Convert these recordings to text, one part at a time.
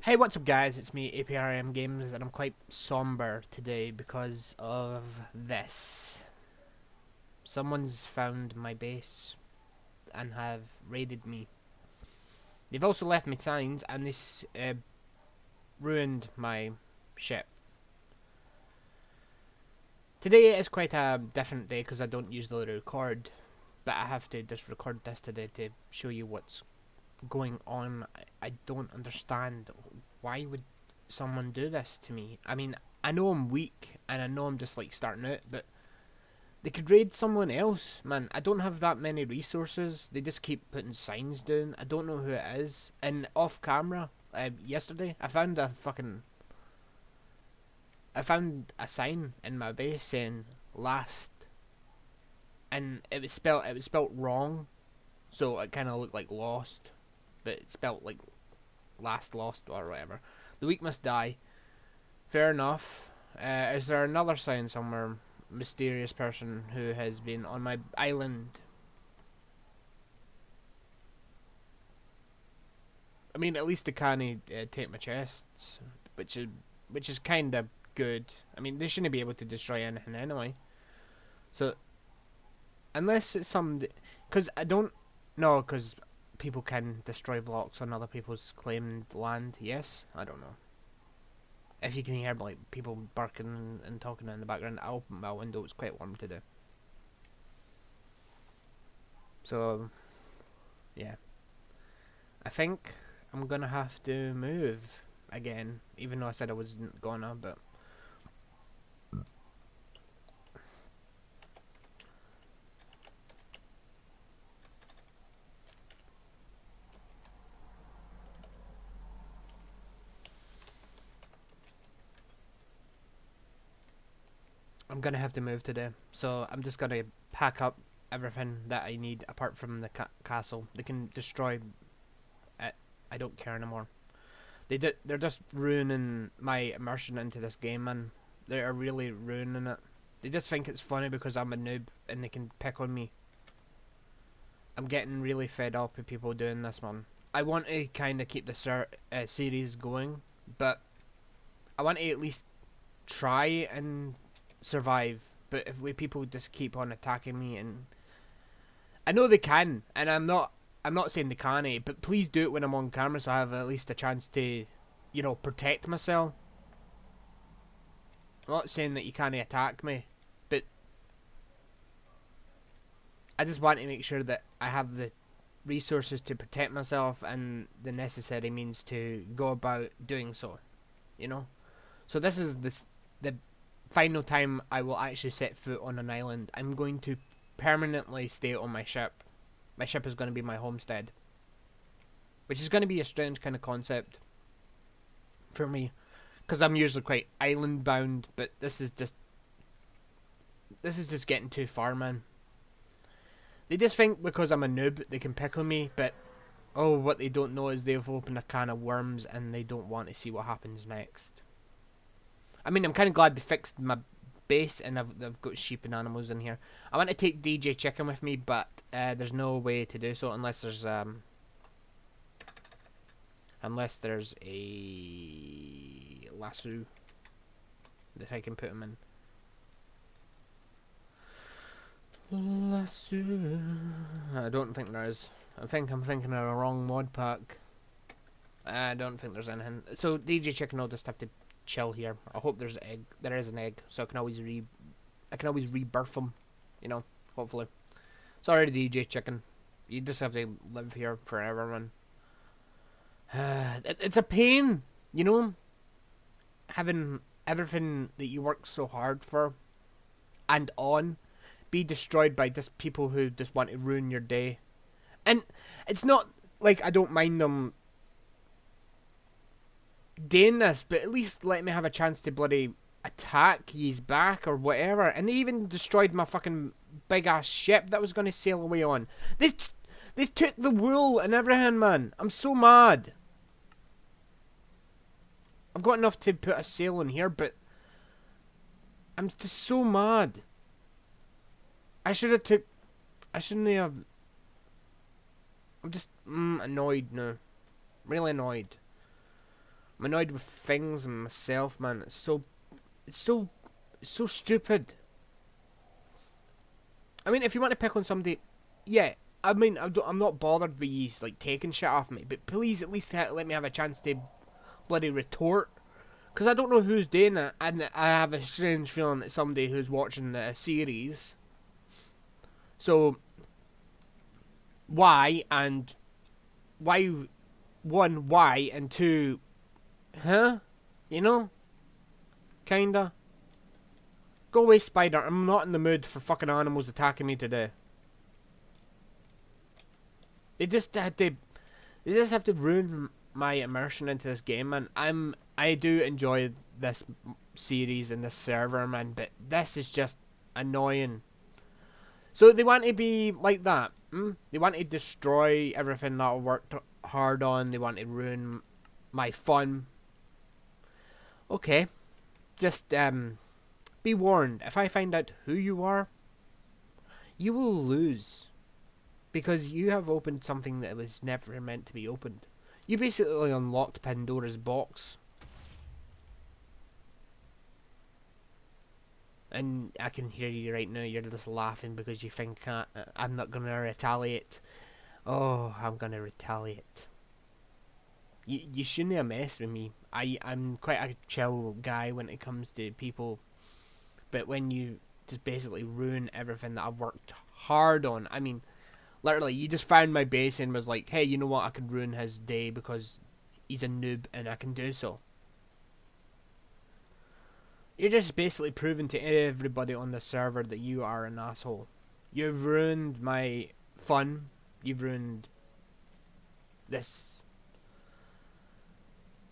Hey, what's up guys, it's me, APRM Games, and I'm quite somber today because of this. Someone's found my base and have raided me. They've also left me signs and this ruined my ship. Today is quite a different day because I don't usually record, but I have to just record this today to show you what's going on. I don't understand. Why would someone do this to me? I mean, I know I'm weak and I know I'm just like starting out, but they could raid someone else, man. I don't have that many resources. They just keep putting signs down. I don't know who it is. And off camera, yesterday, I found a sign in my base saying last, and it was spelt wrong, so it kind of looked like lost, but it spelt like last lost or whatever. The weak must die. Fair enough. Is there another sign somewhere? Mysterious person who has been on my island. I mean, at least they can't take my chests, which is kind of good. I mean, they shouldn't be able to destroy anything anyway. So unless it's some, because I don't know, because people can destroy blocks on other people's claimed land. Yes, I don't know. If you can hear like people barking and talking in the background, I'll open my window. It's quite warm today. So yeah, I think I'm gonna have to move again, even though I said I wasn't gonna. But I'm gonna have to move today. So I'm just gonna pack up everything that I need apart from the castle. They can destroy it. I don't care anymore. They're just ruining my immersion into this game, man. They are really ruining it. They just think it's funny because I'm a noob and they can pick on me. I'm getting really fed up with people doing this, man. I want to kind of keep the series going, but I want to at least try and survive. But if people just keep on attacking me, and I know they can, and I'm not saying they can't, but please do it when I'm on camera so I have at least a chance to, protect myself. I'm not saying that you can't attack me, but I just want to make sure that I have the resources to protect myself and the necessary means to go about doing so. You know. So this is the final time I will actually set foot on an island. I'm going to permanently stay on my ship. My ship is going to be my homestead, which is going to be a strange kind of concept for me, because I'm usually quite island bound. But this is just getting too far, man. They just think because I'm a noob they can pick on me, but oh, what they don't know is they've opened a can of worms and they don't want to see what happens next. I mean, I'm kind of glad they fixed my base and I've got sheep and animals in here. I want to take DJ Chicken with me, but there's no way to do so unless there's a lasso that I can put him in. Lasso. I don't think there is. I think I'm thinking of a wrong mod pack. I don't think there's anything. So DJ Chicken will just have to chill here. I hope there's egg. There is an egg, so I can always rebirth him. Hopefully. Sorry, DJ Chicken. You just have to live here forever, man. It's a pain, having everything that you work so hard for and on be destroyed by just people who just want to ruin your day. And it's not like I don't mind them doing this, but at least let me have a chance to bloody attack ye's back or whatever. And they even destroyed my fucking big ass ship that was going to sail away on. They took the wool and everything, man. I'm so mad. I've got enough to put a sail on here, but I'm just so mad. I shouldn't have. I'm just annoyed now. Really annoyed. I'm annoyed with things and myself, man. It's so, it's so stupid. I mean, if you want to pick on somebody, yeah. I mean, I'm not bothered with you like taking shit off me, but please at least let me have a chance to bloody retort. Because I don't know who's doing it, and I have a strange feeling that somebody who's watching the series. So, why, and why, one, why, and two, huh? You know? Kinda. Go away, spider. I'm not in the mood for fucking animals attacking me today. They just had to, they just have to ruin my immersion into this game, man. I do enjoy this series and this server, man, but this is just annoying. So they want to be like that. They want to destroy everything that I worked hard on. They want to ruin my fun. Okay, just be warned. If I find out who you are, you will lose, because you have opened something that was never meant to be opened. You basically unlocked Pandora's box. And I can hear you right now, you're just laughing because you think I'm not gonna retaliate. Oh, I'm gonna retaliate. You shouldn't have messed with me. I'm quite a chill guy when it comes to people. But when you just basically ruin everything that I've worked hard on. I mean, literally, you just found my base and was like, hey, you know what, I could ruin his day because he's a noob and I can do so. You're just basically proving to everybody on the server that you are an asshole. You've ruined my fun. You've ruined this.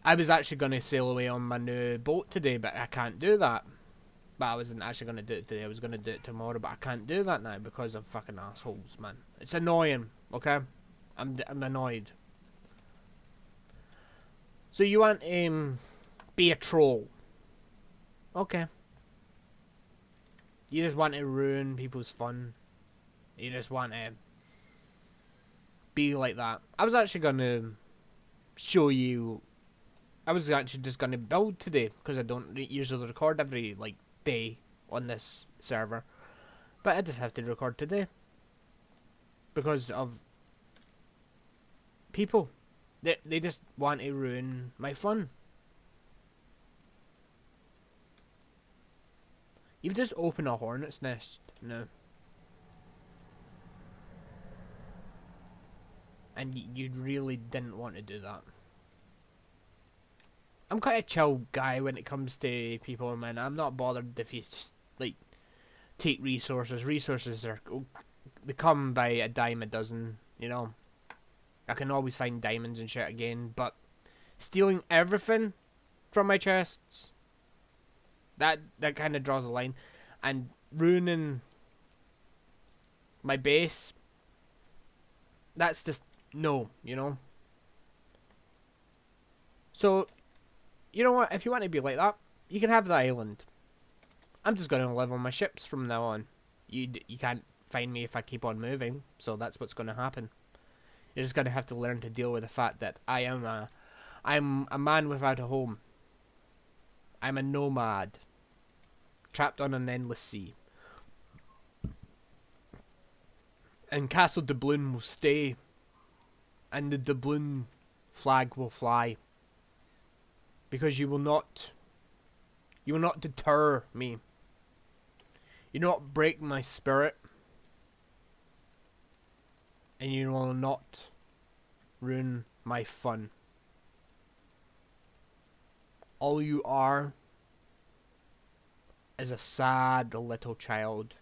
I was actually going to sail away on my new boat today, but I can't do that. But I wasn't actually going to do it today. I was going to do it tomorrow, but I can't do that now because of fucking assholes, man. It's annoying, okay? I'm annoyed. So you want be a troll. Okay. You just want to ruin people's fun. You just want to be like that. I was actually going to show you. I was actually just going to build today because I don't usually record every like day on this server. But I just have to record today because of people. They just want to ruin my fun. You've just opened a hornet's nest. No. And you really didn't want to do that. I'm quite a chill guy when it comes to people, man. I'm not bothered if you like take resources. Resources are they come by a dime a dozen, you know. I can always find diamonds and shit again, but stealing everything from my chests, that kind of draws a line, and ruining my base, that's just no, you know. So, you know what? If you want to be like that, you can have the island. I'm just going to live on my ships from now on. You can't find me if I keep on moving, so that's what's going to happen. You're just going to have to learn to deal with the fact that I'm a man without a home. I'm a nomad, trapped on an endless sea. And Castle Doubloon will stay, and the doubloon flag will fly. Because you will not deter me. You will not break my spirit. And you will not ruin my fun. All you are is a sad little child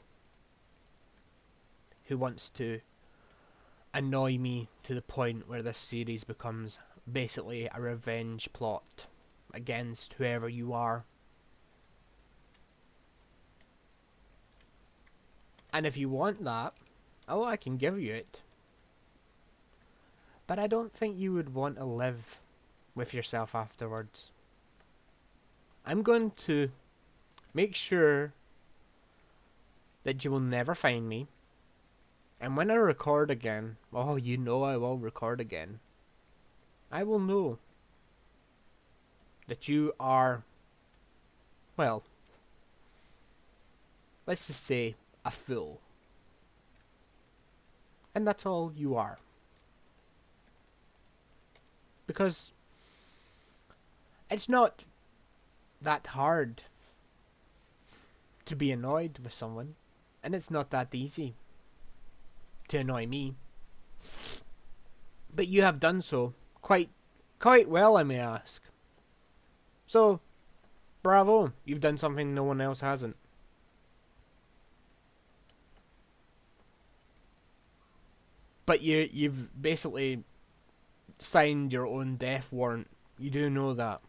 who wants to annoy me to the point where this series becomes basically a revenge plot against whoever you are. And if you want that, oh, I can give you it. But I don't think you would want to live with yourself afterwards. I'm going to make sure that you will never find me. And when I record again, oh, you know I will record again. I will know. that you are, well, let's just say a fool. And that's all you are. Because it's not that hard to be annoyed with someone, and it's not that easy to annoy me. But you have done so quite well, I may ask. So, bravo, you've done something no one else hasn't. But you've basically signed your own death warrant. You do know that.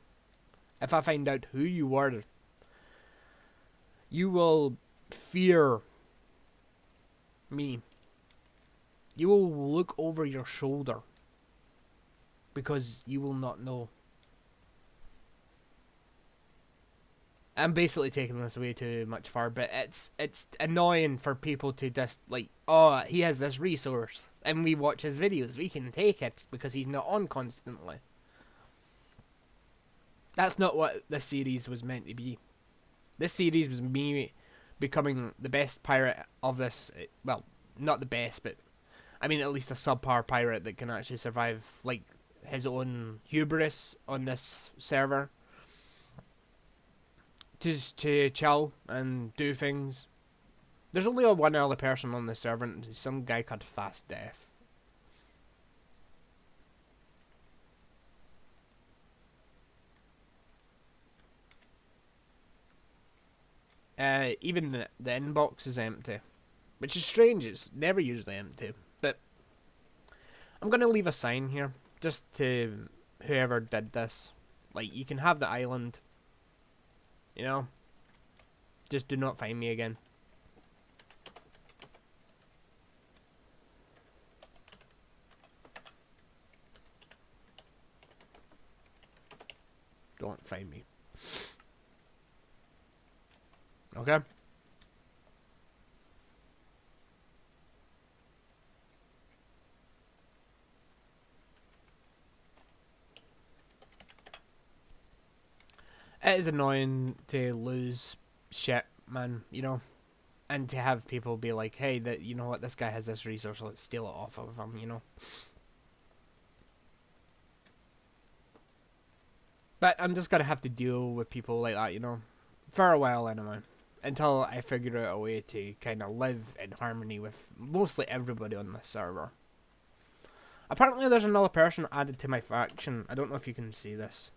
If I find out who you were, you will fear me. You will look over your shoulder because you will not know. I'm basically taking this way too much far, but it's annoying for people to just like, oh, he has this resource, and we watch his videos, we can take it because he's not on constantly. That's not what this series was meant to be. This series was me becoming the best pirate of this. Well, not the best, but I mean at least a subpar pirate that can actually survive like his own hubris on this server. Just to chill and do things. There's only one other person on the server, and some guy called Fast Death. Even the inbox is empty, which is strange. It's never usually empty. But I'm gonna leave a sign here, just to whoever did this. Like, you can have the island. You know, just do not find me again. Don't find me. Okay? It is annoying to lose shit, man, you know? And to have people be like, hey, that you know what, this guy has this resource, let's steal it off of him, you know? But I'm just gonna have to deal with people like that, you know? For a while, anyway. Until I figure out a way to kind of live in harmony with mostly everybody on this server. Apparently there's another person added to my faction. I don't know if you can see this.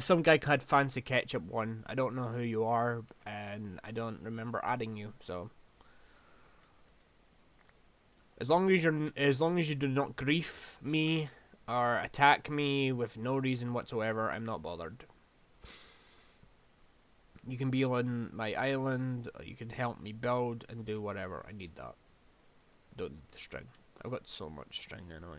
Some guy called Fancy Ketchup 1. I don't know who you are, and I don't remember adding you, so... As long as you do not grief me, or attack me with no reason whatsoever, I'm not bothered. You can be on my island, or you can help me build and do whatever. I need that. Don't need the string. I've got so much string anyway.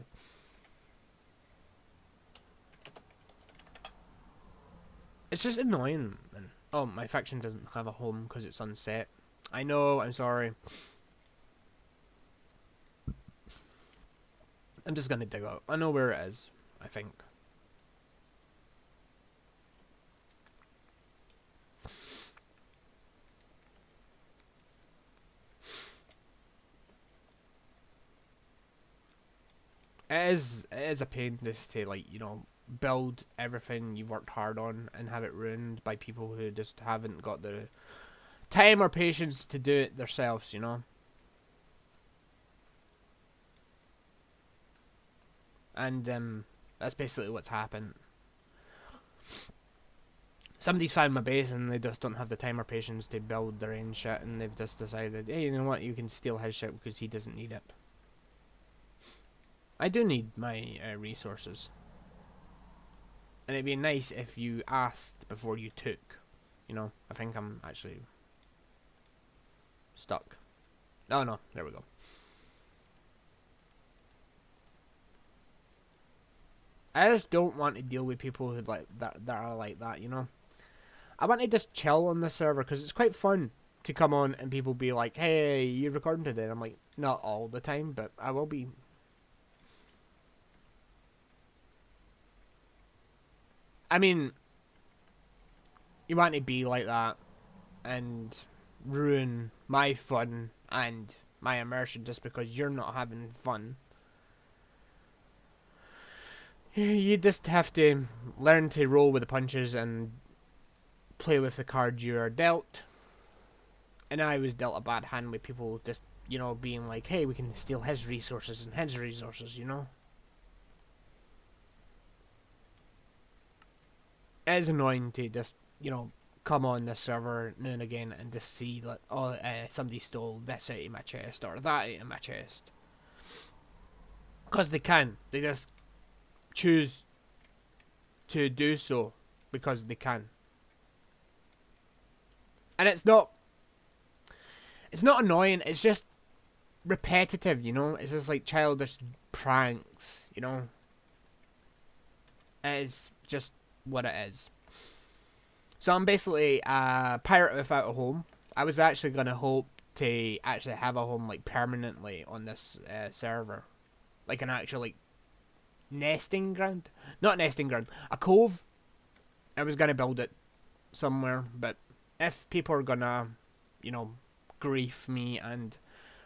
It's just annoying. And, oh, my faction doesn't have a home because it's unset. I know, I'm sorry. I'm just gonna dig out. I know where it is, I think. It is a pain just to, like, you know, build everything you've worked hard on and have it ruined by people who just haven't got the time or patience to do it themselves, you know? And that's basically what's happened. Somebody's found my base and they just don't have the time or patience to build their own shit, and they've just decided, hey, you know what, you can steal his shit because he doesn't need it. I do need my resources. And it'd be nice if you asked before you took. You know, I think I'm actually stuck. Oh no, there we go. I just don't want to deal with people who like that are like that, you know. I want to just chill on the server because it's quite fun to come on and people be like, "Hey, you recording today?" And I'm like, not all the time, but I will be. I mean, you want to be like that and ruin my fun and my immersion just because you're not having fun. You just have to learn to roll with the punches and play with the cards you are dealt. And I was dealt a bad hand with people just, being like, hey, we can steal his resources and his resources, It is annoying to just, come on this server now and again and just see that, somebody stole this out of my chest or that out of my chest. Because they can. They just choose to do so because they can. And it's not annoying, it's just repetitive, It's just like childish pranks, It's just what it is. So I'm basically a pirate without a home. I was actually gonna hope to actually have a home like permanently on this server, like an actual like nesting ground, not nesting ground, a cove. I was gonna build it somewhere, but if people are gonna, grief me and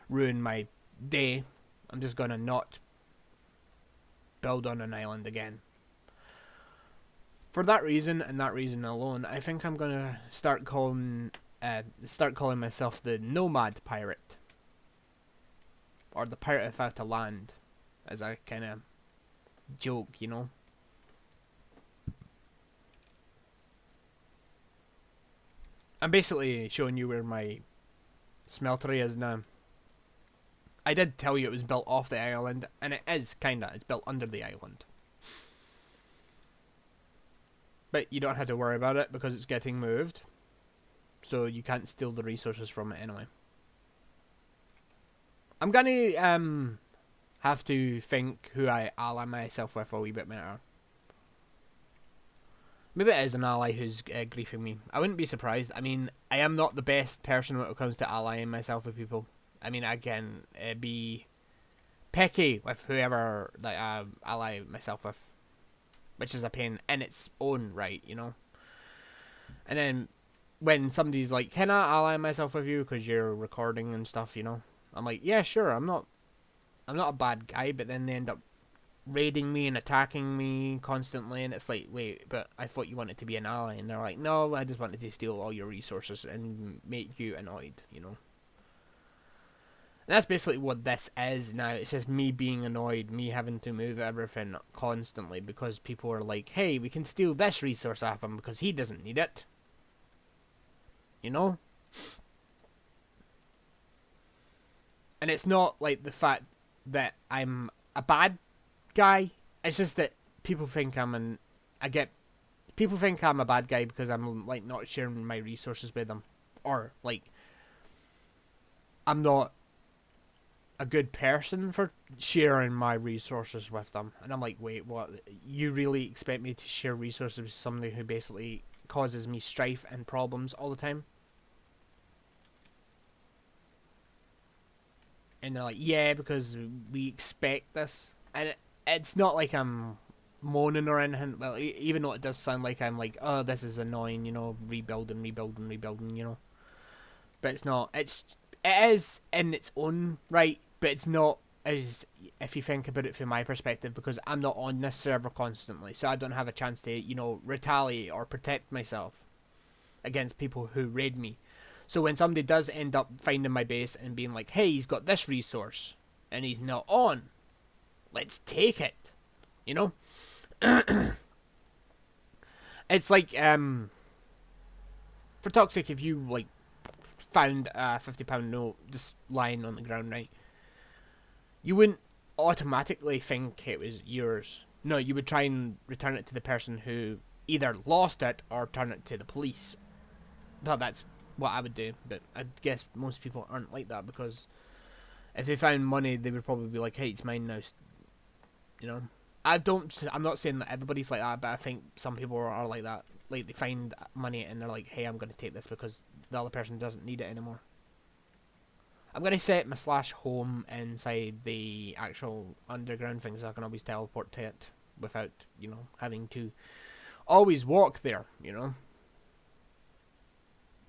ruin my day, I'm just gonna not build on an island again. For that reason and that reason alone, I think I'm gonna start calling myself the Nomad Pirate, or the Pirate Without a Land, as a kind of joke, I'm basically showing you where my smeltery is now. I did tell you it was built off the island, and it is kinda. It's built under the island. But you don't have to worry about it because it's getting moved. So you can't steal the resources from it anyway. I'm gonna have to think who I ally myself with a wee bit better. Maybe it is an ally who's griefing me. I wouldn't be surprised. I mean, I am not the best person when it comes to allying myself with people. I mean, I can be picky with whoever that I ally myself with, which is a pain in its own right, And then when somebody's like, "Can I ally myself with you because you're recording and stuff?" I'm like, "Yeah, sure. I'm not a bad guy." But then they end up raiding me and attacking me constantly, and it's like, wait, but I thought you wanted to be an ally, and they're like, "No, I just wanted to steal all your resources and make you annoyed," And that's basically what this is now. It's just me being annoyed, me having to move everything constantly because people are like, "Hey, we can steal this resource off him because he doesn't need it." And it's not like the fact that I'm a bad guy. It's just that people think people think I'm a bad guy because I'm like not sharing my resources with them, or like I'm not a good person for sharing my resources with them. And I'm like, wait, what? You really expect me to share resources with somebody who basically causes me strife and problems all the time? And they're like, yeah, because we expect this. And it's not like I'm moaning or anything. Well, even though it does sound like I'm like, oh, this is annoying, rebuilding. But it's not. It is in its own right, but it's not as if you think about it from my perspective, because I'm not on this server constantly, so I don't have a chance to, retaliate or protect myself against people who raid me. So when somebody does end up finding my base and being like, hey, he's got this resource and he's not on, let's take it. It's like for Toxic, if you like found a £50 note just lying on the ground, right, you wouldn't automatically think it was yours. No, you would try and return it to the person who either lost it or turn it to the police. Well, that's what I would do, but I guess most people aren't like that, because if they found money, they would probably be like, hey, it's mine now. I'm not saying that everybody's like that, but I think some people are like that. Like, they find money and they're like, hey, I'm going to take this because the other person doesn't need it anymore. I'm going to set my /home inside the actual underground thing, so I can always teleport to it without, having to always walk there, you know?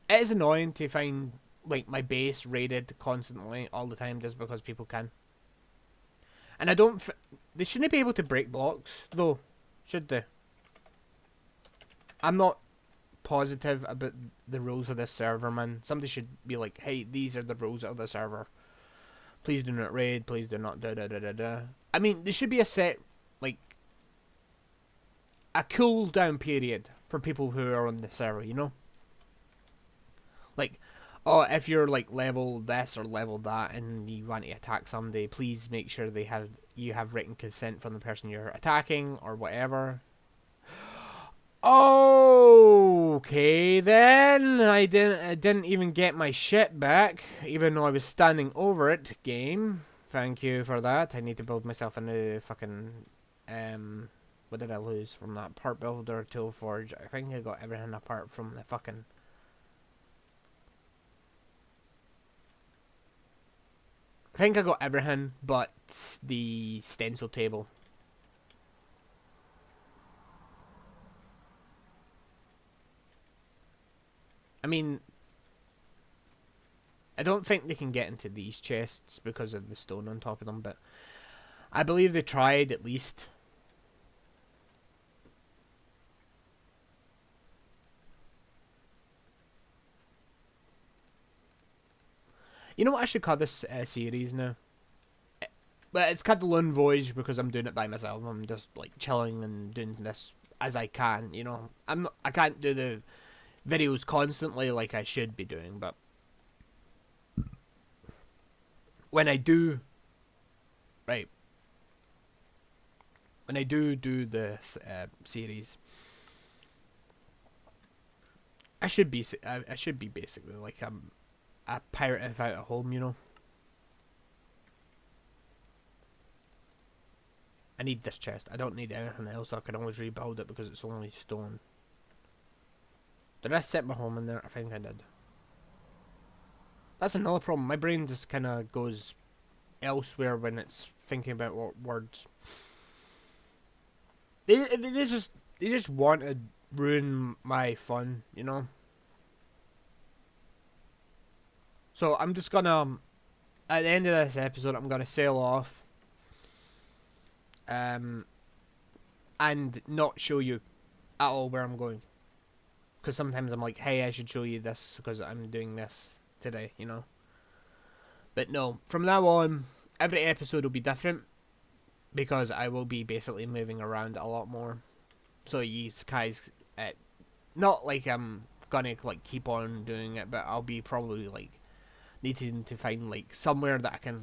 It is annoying to find, like, my base raided constantly all the time just because people can. And I don't... they shouldn't be able to break blocks, though. Should they? I'm not positive about the rules of this server, man. Somebody should be like, hey, these are the rules of the server. Please do not raid. Please do not da. I mean, there should be a set, like, a cooldown period for people who are on the server, you know? Like, oh, if you're, like, level this or level that and you want to attack somebody, please make sure you have written consent from the person you're attacking or whatever. Okay, then I didn't even get my shit back, even though I was standing over it. Game, thank you for that. I need to build myself a new fucking what did I lose from that part builder tool forge? I think I got everything apart from the fucking. I think I got everything but the stencil table. I mean, I don't think they can get into these chests because of the stone on top of them, but I believe they tried at least. You know what I should call this series now? But it's called the Lone Voyage because I'm doing it by myself. I'm just like chilling and doing this as I can. You know, I can't do the videos constantly like I should be doing, but when I do, right, when I do this series, I should be basically like a pirate without a home, you know. I need this chest. I don't need anything else. I can always rebuild it because it's only stone. Did I set my home in there? I think I did. That's another problem. My brain just kind of goes elsewhere when it's thinking about what words. They just want to ruin my fun, you know. So I'm just gonna, at the end of this episode, I'm gonna sail off. And not show you at all where I'm going. Because sometimes I'm like, hey, I should show you this because I'm doing this today, you know. But no, from now on, every episode will be different because I will be basically moving around a lot more. So you guys, not like I'm gonna like keep on doing it, but I'll be probably like needing to find like somewhere that I can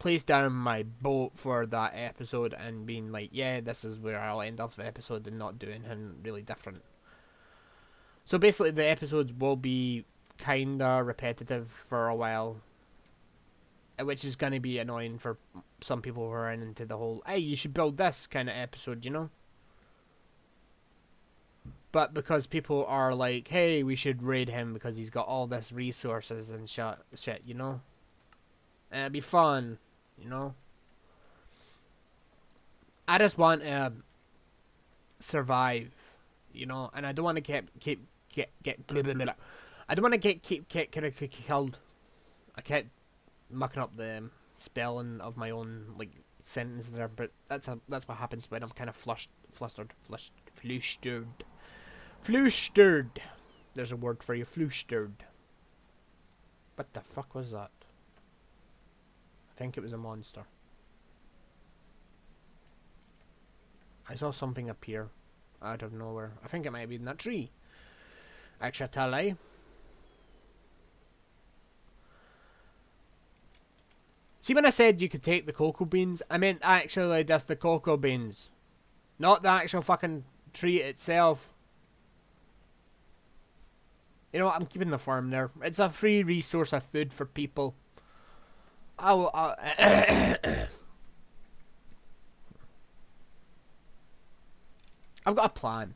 place down my boat for that episode and being like, yeah, this is where I'll end off the episode and not doing anything really different. So basically the episodes will be kinda repetitive for a while, which is gonna be annoying for some people who are into the whole, hey, you should build this kind of episode, you know? But because people are like, hey, we should raid him because he's got all this resources and shit, you know? And it'd be fun, you know? I just want to survive, you know? And I don't want to get blah, blah, blah. I don't want to keep killed. I kept mucking up the spelling of my own like sentence there, but that's what happens when I'm kind of flustered. There's a word for you, flustered. What the fuck was that? I think it was a monster. I saw something appear out of nowhere. I think it might be in that tree. Actually. See, when I said you could take the cocoa beans, I meant actually just the cocoa beans. Not the actual fucking tree itself. You know what, I'm keeping the farm there. It's a free resource of food for people. I've got a plan.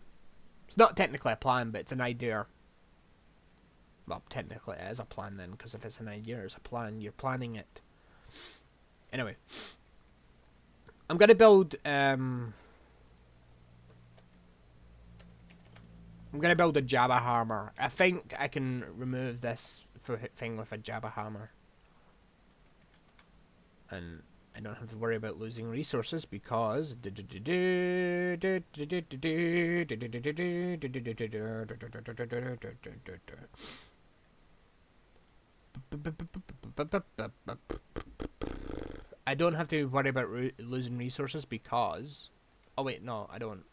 It's not technically a plan, but it's an idea. Well, technically it is a plan then, because if it's an idea, it's a plan. You're planning it. Anyway. I'm gonna build, I'm gonna build a Jabba hammer. I think I can remove this thing with a Jabba hammer. And I don't have to worry about losing resources because I don't have to worry about losing resources because oh wait, no, I don't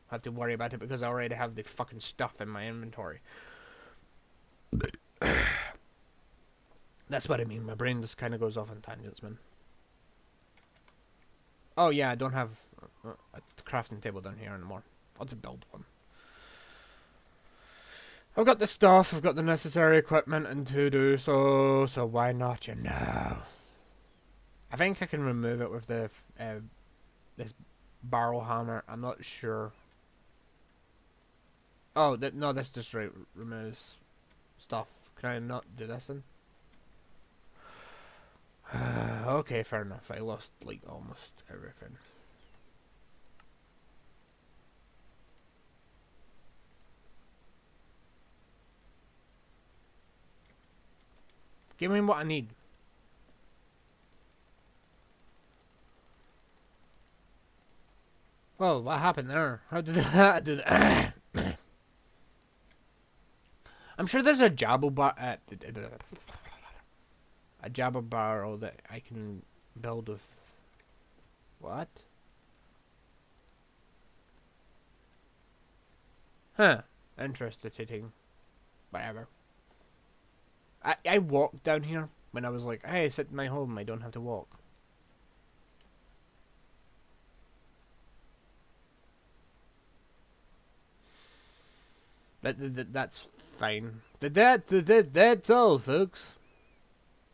have to worry about it because I already have the fucking stuff in my inventory. That's what I mean. My brain just kind of goes off on tangents, man. Oh yeah, I don't have a crafting table down here anymore. I'll just build one. I've got the stuff, I've got the necessary equipment and to do so why not, you know? I think I can remove it with the this barrel hammer. I'm not sure. Oh, no, this just removes stuff. Can I not do this then? Okay, fair enough. I lost like almost everything. Give me what I need. Whoa, what happened there? How did that do that? I'm sure there's a Jabba a Jabba barrel that I can build with. What? Huh. Interesting. Whatever. I walked down here when I was like, hey, sit in my home, I don't have to walk. That's fine. That's all, folks.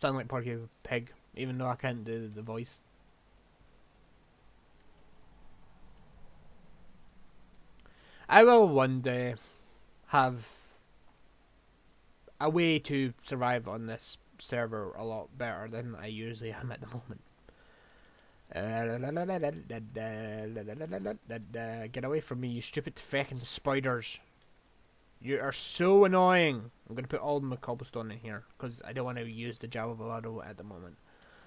Sound like Porky Pig, even though I can't do the voice. I will one day have a way to survive on this server a lot better than I usually am at the moment. Get away from me, you stupid fucking spiders. You are so annoying. I'm going to put all my cobblestone in here because I don't want to use the Java Volado at the moment.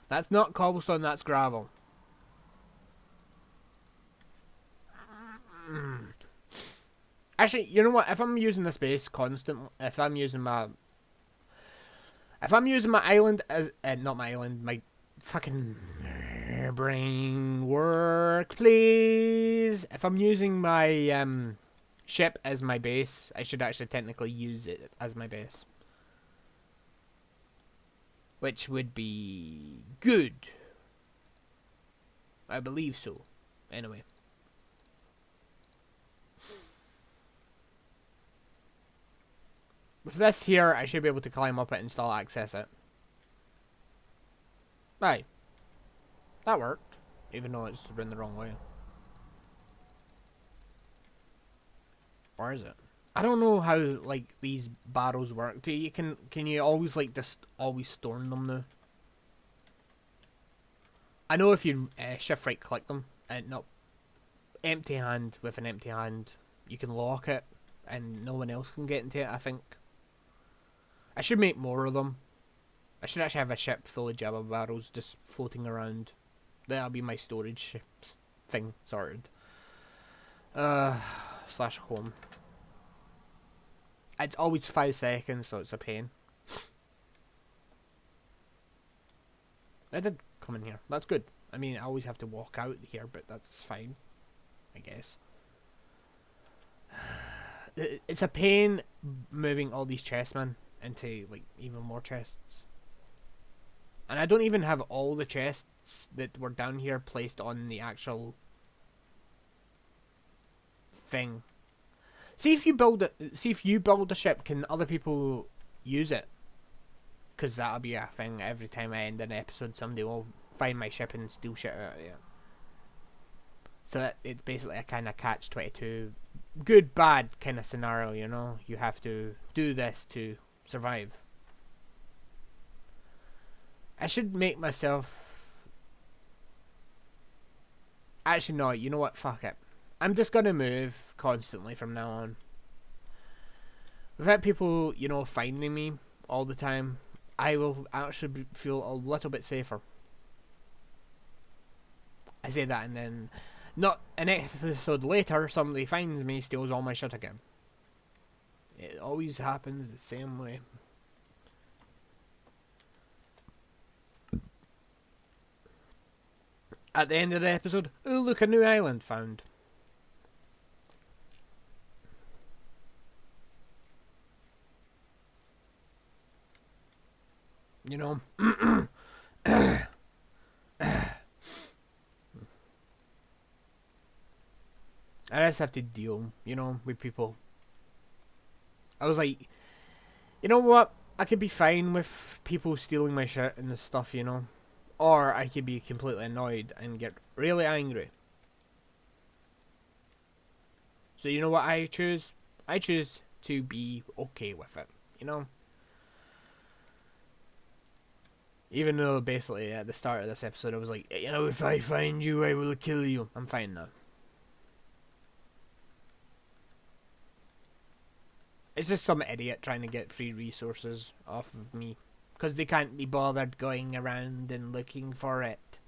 That's not cobblestone, that's gravel. Actually, you know what? If I'm using this base constantly, if I'm using my island as not my island, my fucking brain work, please. If I'm using my ship as my base, I should actually technically use it as my base, which would be good. I believe so. Anyway. With this here, I should be able to climb up it and still access it. Right. That worked. Even though it's run the wrong way. Where is it? I don't know how, like, these barrels work. Can you always, like, just always store them now? I know if you shift right click them, no, empty hand with an empty hand, you can lock it and no one else can get into it, I think. I should make more of them. I should actually have a ship full of Jabba barrels just floating around. That'll be my storage thing sorted. Slash home. It's always 5 seconds, so it's a pain. I did come in here. That's good. I mean, I always have to walk out here, but that's fine, I guess. It's a pain moving all these chestmen into, like, even more chests. And I don't even have all the chests that were down here placed on the actual thing. See if you build a ship, can other people use it? Because that'll be a thing every time I end an episode, somebody will find my ship and steal shit out of it. So that it's basically a kind of catch-22, good, bad kind of scenario, you know? You have to do this to survive. I should make myself... Actually, no, you know what? Fuck it. I'm just gonna move constantly from now on. without people, finding me all the time, I will actually feel a little bit safer. I say that and then, not an episode later, somebody finds me, steals all my shit again. It always happens the same way. At the end of the episode, oh look, a new island found. You know. I just have to deal, with people. I was like, you know what? I could be fine with people stealing my shit and stuff, Or I could be completely annoyed and get really angry. So you know what I choose? I choose to be okay with it, Even though basically at the start of this episode I was like, if I find you, I will kill you. I'm fine now. It's just some idiot trying to get free resources off of me. Because they can't be bothered going around and looking for it.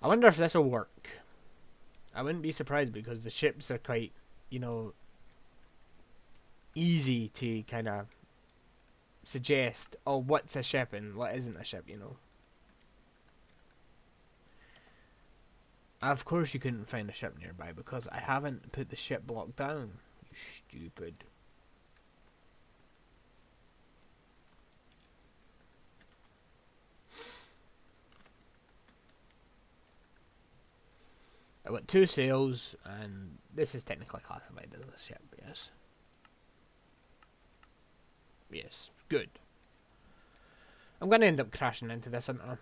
I wonder if this will work. I wouldn't be surprised because the ships are quite, easy to kind of suggest, oh, what's a ship and what isn't a ship, Of course you couldn't find a ship nearby because I haven't put the ship block down. You stupid. I got 2 sails, and this is technically classified as a ship, yes. Yes, good. I'm gonna end up crashing into this, aren't I?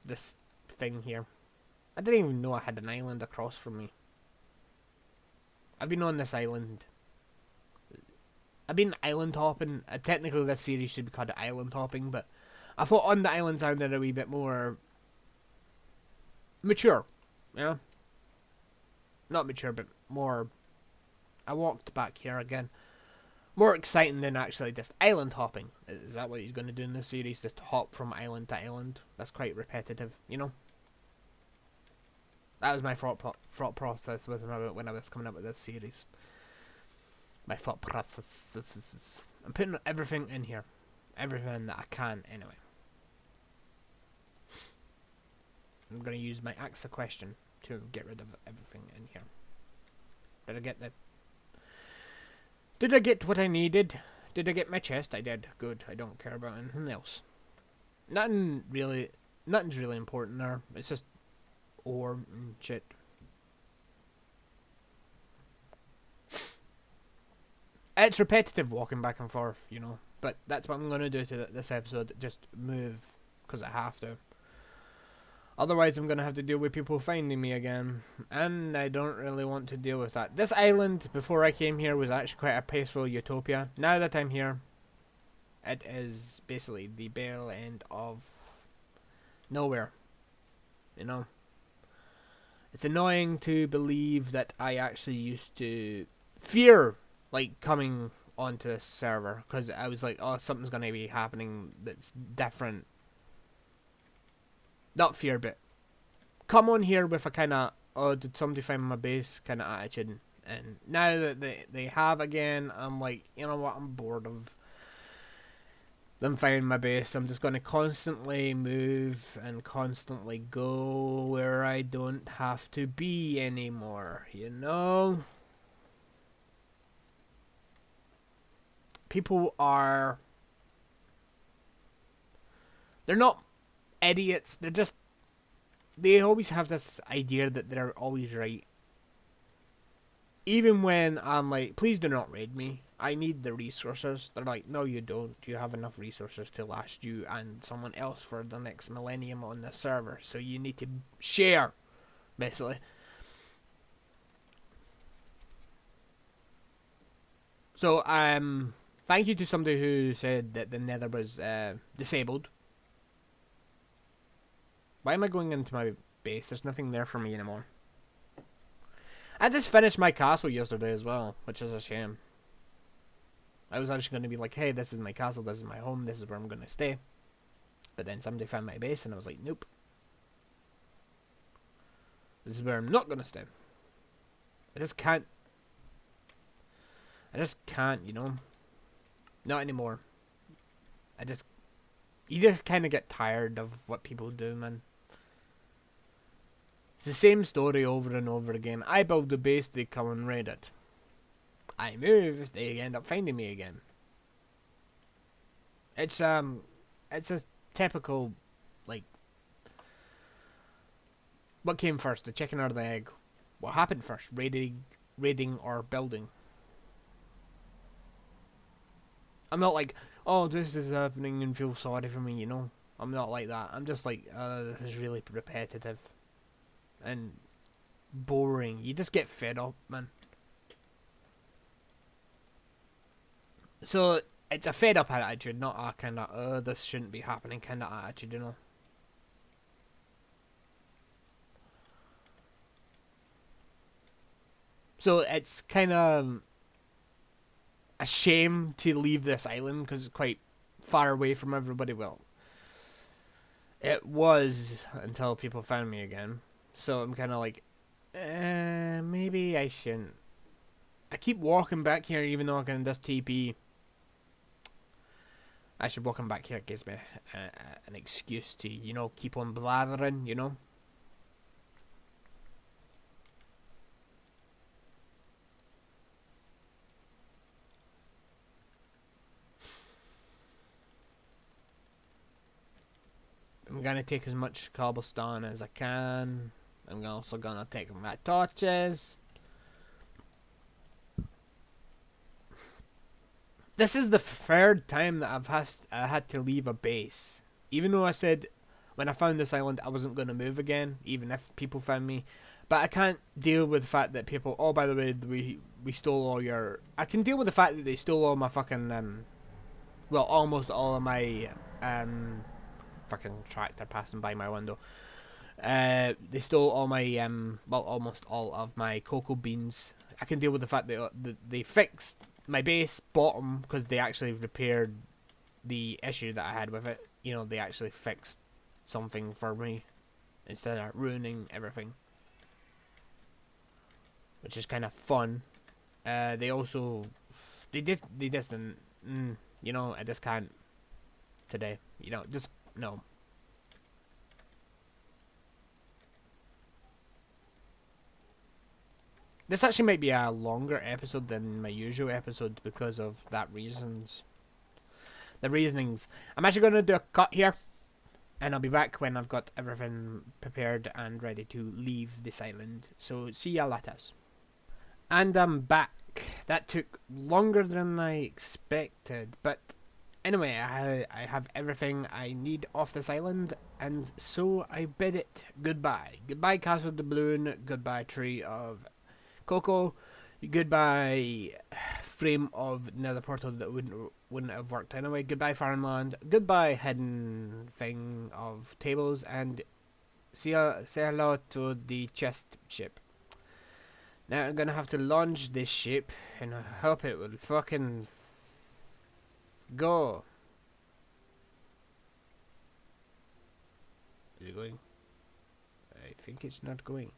This thing here. I didn't even know I had an island across from me. I've been on this island. I've been island hopping. Technically this series should be called island hopping, but I thought on the island sounded a wee bit more mature, Not mature, but more... I walked back here again. More exciting than actually just island hopping. Is that what he's going to do in this series? Just hop from island to island? That's quite repetitive, That was my thought process when I was coming up with this series. My thought process. I'm putting everything in here. Everything that I can, anyway. I'm going to use my axe a question to get rid of everything in here. Did I get what I needed? Did I get my chest? I did. Good. I don't care about anything else. Nothing's really important there. It's just ore and shit. It's repetitive walking back and forth, But that's what I'm going to do to this episode. Just move. Because I have to. Otherwise, I'm going to have to deal with people finding me again. And I don't really want to deal with that. This island, before I came here, was actually quite a peaceful utopia. Now that I'm here, it is basically the bare end of nowhere. It's annoying to believe that I actually used to fear, coming onto this server. Because I was like, oh, something's going to be happening that's different. Not fear, but come on here with a kind of, oh, did somebody find my base kind of attitude. And now that they have again, I'm like, you know what, I'm bored of them finding my base. I'm just going to constantly move and constantly go where I don't have to be anymore, People are... They're not idiots. They always have this idea that they're always right. Even when I'm like, please do not raid me. I need the resources. They're like, no you don't. You have enough resources to last you and someone else for the next millennium on the server. So you need to share, basically. So, thank you to somebody who said that the nether was disabled. Why am I going into my base? There's nothing there for me anymore. I just finished my castle yesterday as well, which is a shame. I was actually going to be like, hey, this is my castle, this is my home, this is where I'm going to stay. But then somebody found my base and I was like, nope. This is where I'm not going to stay. I just can't. I just can't, you know. Not anymore. You just kind of get tired of what people do, man. It's the same story over and over again. I build the base, they come and raid it. I move, they end up finding me again. It's a typical, like, what came first, the chicken or the egg? What happened first, raiding or building? I'm not like, oh, this is happening and feel sorry for me, you know. I'm not like that. I'm just like, this is really repetitive and boring. You just get fed up, man. So it's a fed up attitude, not a kind of, this shouldn't be happening kind of attitude, you know. So it's kind of a shame to leave this island because it's quite far away from everybody. Well, it was until people found me again. So I'm kind of like, maybe I shouldn't. I keep walking back here even though I can just TP. Actually, walking back here gives me an excuse to, you know, keep on blathering, you know. I'm gonna take as much cobblestone as I can. I'm also gonna take my torches. This is the third time that I had to leave a base. Even though I said when I found this island I wasn't gonna move again, even if people found me. But I can't deal with the fact that people, oh, by the way, we stole all your. I can deal with the fact that they stole all my fucking well, almost all of my fucking tractor passing by my window. They stole all my well, almost all of my cocoa beans. I can deal with the fact that they fixed my base bottom because they actually repaired the issue that I had with it. You know, they actually fixed something for me instead of ruining everything, which is kind of fun. They also they did some, you know, I just can't today. You know, just no. This actually might be a longer episode than my usual episodes because of that reasons. The reasonings. I'm actually going to do a cut here, and I'll be back when I've got everything prepared and ready to leave this island. So see ya later. And I'm back. That took longer than I expected, but anyway, I have everything I need off this island, and so I bid it goodbye. Goodbye, Castle Doubloon. Goodbye, Tree of Cocoa. Goodbye, Frame of Nether Portal that wouldn't have worked anyway. Goodbye, Farmland. Goodbye, Hidden Thing of Tables, and say hello to the chest ship. Now I'm gonna have to launch this ship, and I hope it will fucking go. Is it going? I think it's not going.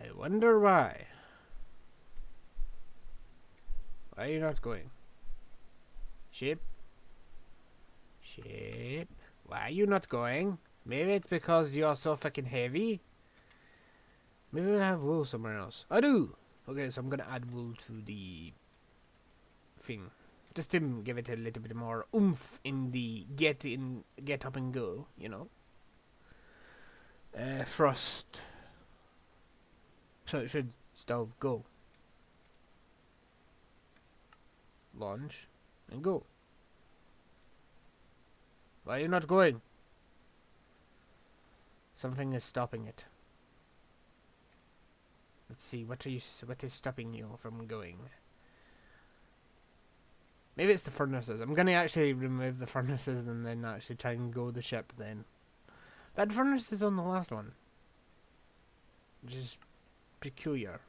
I wonder why. Why are you not going? Ship? Ship? Why are you not going? Maybe it's because you're so fucking heavy? Maybe I have wool somewhere else. I do! Okay, so I'm gonna add wool to the thing. Just to give it a little bit more oomph in the get up and go, you know. Frost. So it should still go. Launch and go. Why are you not going? Something is stopping it. Let's see, what is stopping you from going? Maybe it's the furnaces. I'm gonna actually remove the furnaces and then actually try and go the ship then. But the furnace is on the last one, which is peculiar.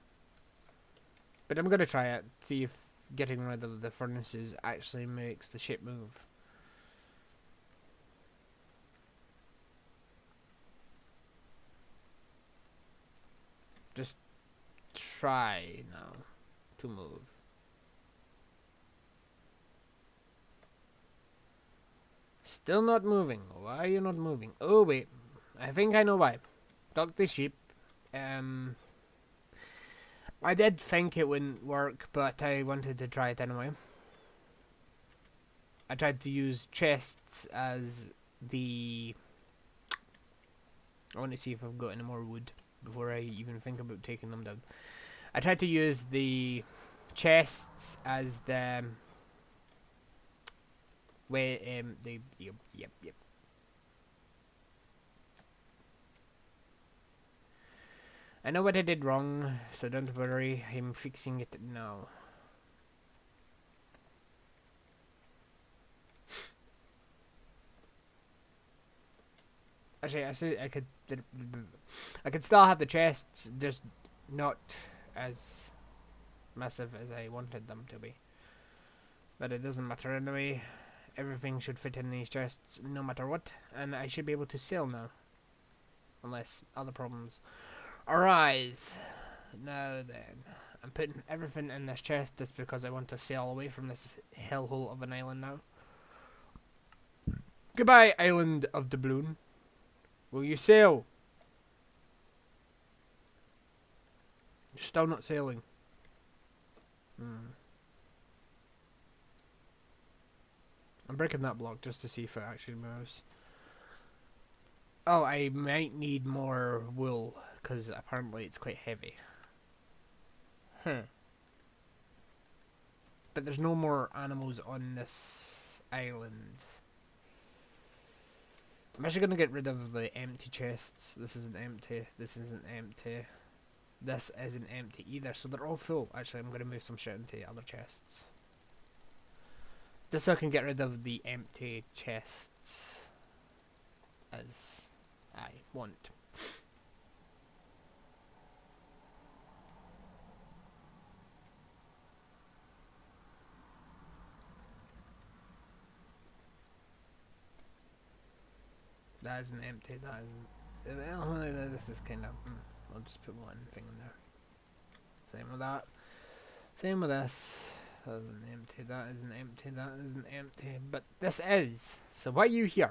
But I'm gonna try it, see if getting rid of the furnaces actually makes the ship move. Just try now to move. Still not moving. Why are you not moving? Oh wait, I think I know why. Dock the ship. I did think it wouldn't work, but I wanted to try it anyway. I tried to use chests as the... I want to see if I've got any more wood before I even think about taking them down. I tried to use the chests as the way yep. I know what I did wrong, so don't worry. I'm fixing it now. Actually, I could still have the chests, just not as massive as I wanted them to be. But it doesn't matter anyway. Everything should fit in these chests no matter what, and I should be able to sail now. Unless other problems arise. Now then, I'm putting everything in this chest just because I want to sail away from this hellhole of an island now. Goodbye, island of doubloon. Will you sail? You're still not sailing. I'm breaking that block just to see if it actually moves. Oh, I might need more wool, because apparently it's quite heavy. But there's no more animals on this island. I'm actually going to get rid of the empty chests. This isn't empty. This isn't empty. This isn't empty either, so they're all full. Actually, I'm going to move some shit into other chests. Just so I can get rid of the empty chests as I want. That isn't empty, that isn't... Well, this is kind of... I'll just put one thing in there. Same with that. Same with this. That isn't empty, that isn't empty, that isn't empty. But this is! So why are you here?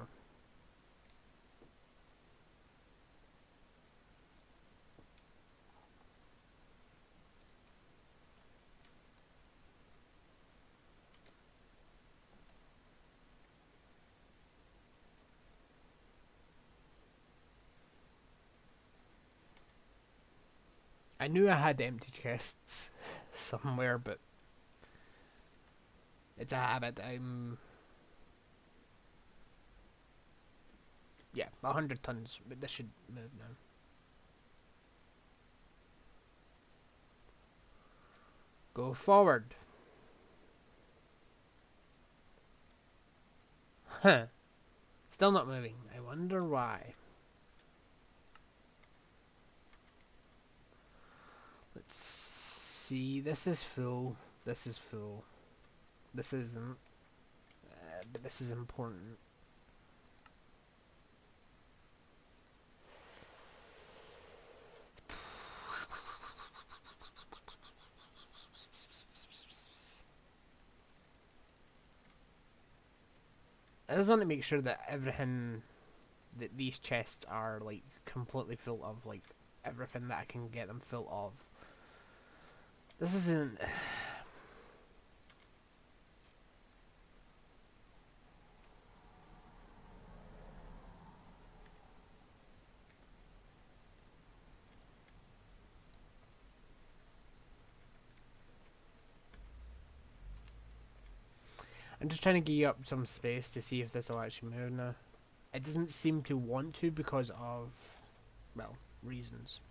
I knew I had empty chests somewhere, but it's a habit. Yeah, 100 tons, but this should move now. Go forward. Huh. Still not moving. I wonder why. Let's see. This is full. This is full. This isn't. But this is important. I just want to make sure that everything, that these chests are like completely full of like everything that I can get them full of. This isn't... I'm just trying to gear up some space to see if this will actually move now. It doesn't seem to want to because of, well, reasons.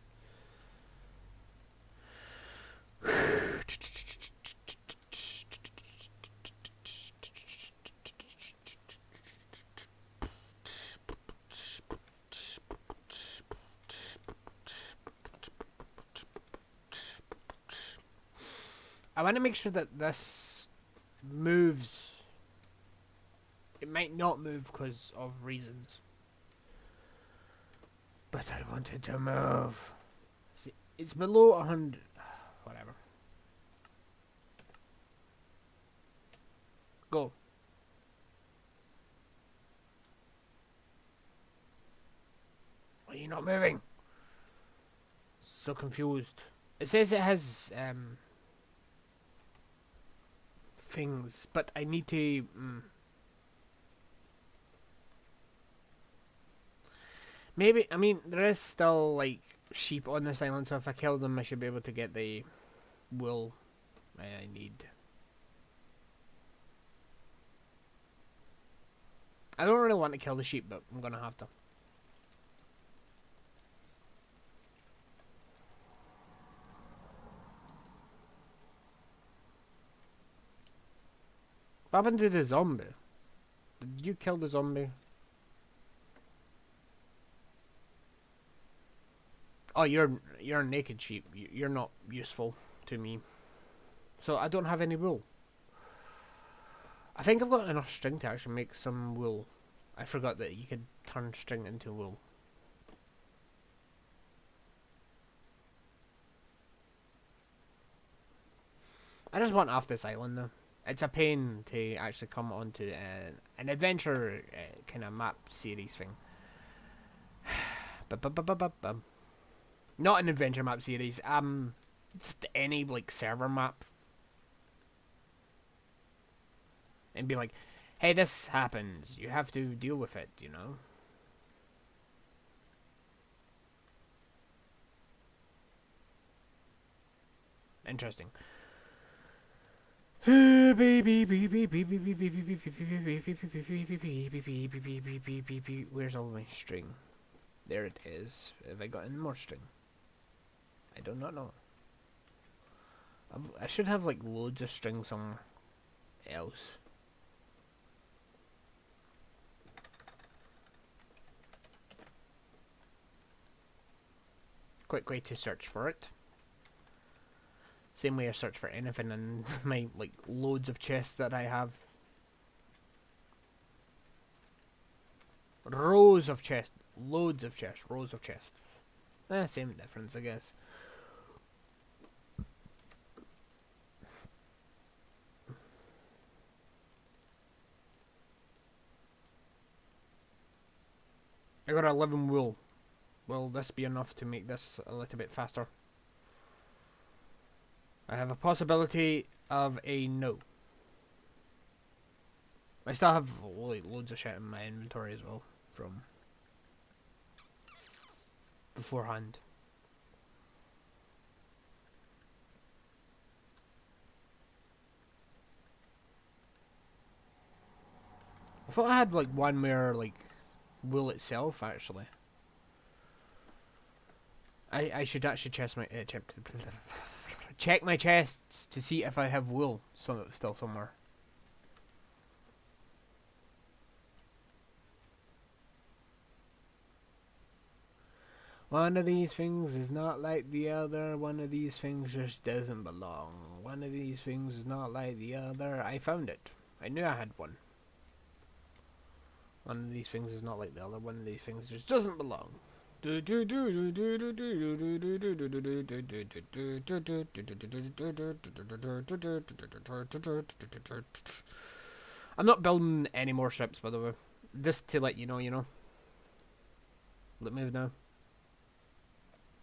I want to make sure that this moves. It might not move because of reasons. But I want it to move. See, it's below 100. Whatever. Go. Why are you not moving? So confused. It says it has things, but I need to. Maybe, I mean, there is still like sheep on this island, so if I kill them, I should be able to get the wool I need. I don't really want to kill the sheep, but I'm gonna have to. What happened to the zombie? Did you kill the zombie? Oh, you're a naked sheep. You're not useful to me. So I don't have any wool. I think I've got enough string to actually make some wool. I forgot that you could turn string into wool. I just want off this island though. It's a pain to actually come onto an adventure kind of map series thing. Not an adventure map series. Just any like server map, and be like, "Hey, this happens. You have to deal with it." You know. Interesting. Where's all my string? There it is. Have I got any more string? I do not know. I should have like loads of string somewhere else. Quick way to search for it. Same way I search for anything in my like loads of chests that I have. Rows of chests. Loads of chests. Rows of chests. Same difference, I guess. I got 11 wool. Will this be enough to make this a little bit faster? I have a possibility of a no. I still have like, loads of shit in my inventory as well from beforehand. I thought I had like one where like wool itself actually. I should actually check my chests to see if I have wool still somewhere. One of these things is not like the other. One of these things just doesn't belong. One of these things is not like the other. I found it. I knew I had one. One of these things is not like the other. One of these things just doesn't belong. I'm not building any more ships, by the way. Just to let you know. Let move now.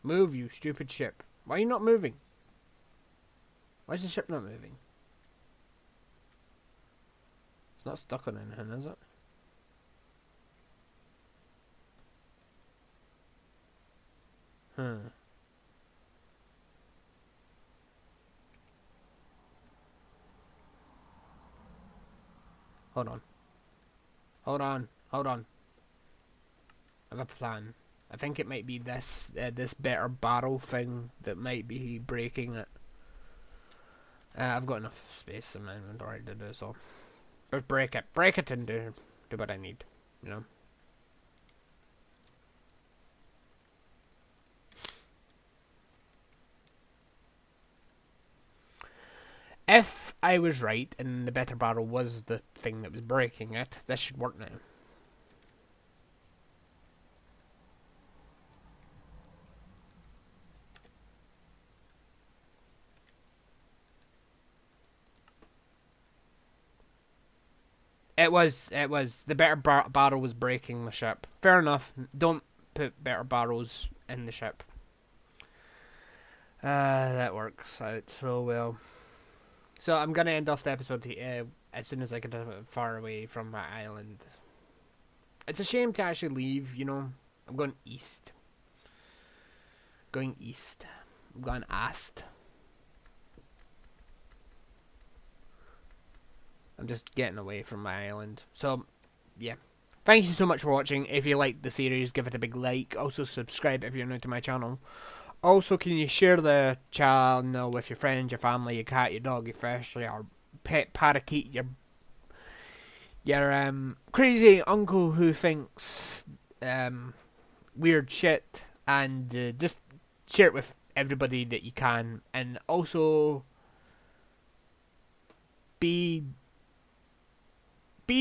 Move, you stupid ship. Why are you not moving? Why is the ship not moving? It's not stuck on anything, is it? Hold on. Hold on. I have a plan. I think it might be this better barrel thing that might be breaking it. I've got enough space in my inventory to do so. But break it and do what I need, you know. If I was right and the better barrel was the thing that was breaking it, this should work now. It was. The better barrel was breaking the ship. Fair enough. Don't put better barrels in the ship. That works out so well. So I'm gonna end off the episode as soon as I get far away from my island. It's a shame to actually leave, you know. I'm going east. Going east. I'm going ast. I'm just getting away from my island. So, yeah. Thank you so much for watching. If you liked the series, give it a big like. Also, subscribe if you're new to my channel. Also, can you share the channel with your friends, your family, your cat, your dog, your fish, your pet parakeet, your crazy uncle who thinks weird shit, and just share it with everybody that you can, and also be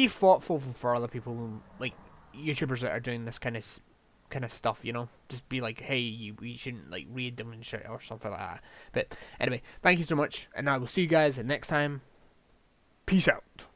thoughtful for other people, like YouTubers that are doing this kind of stuff, you know. Just be like, hey, we shouldn't like read them and shit or something like that. But anyway, thank you so much, and I will see you guys next time. Peace out.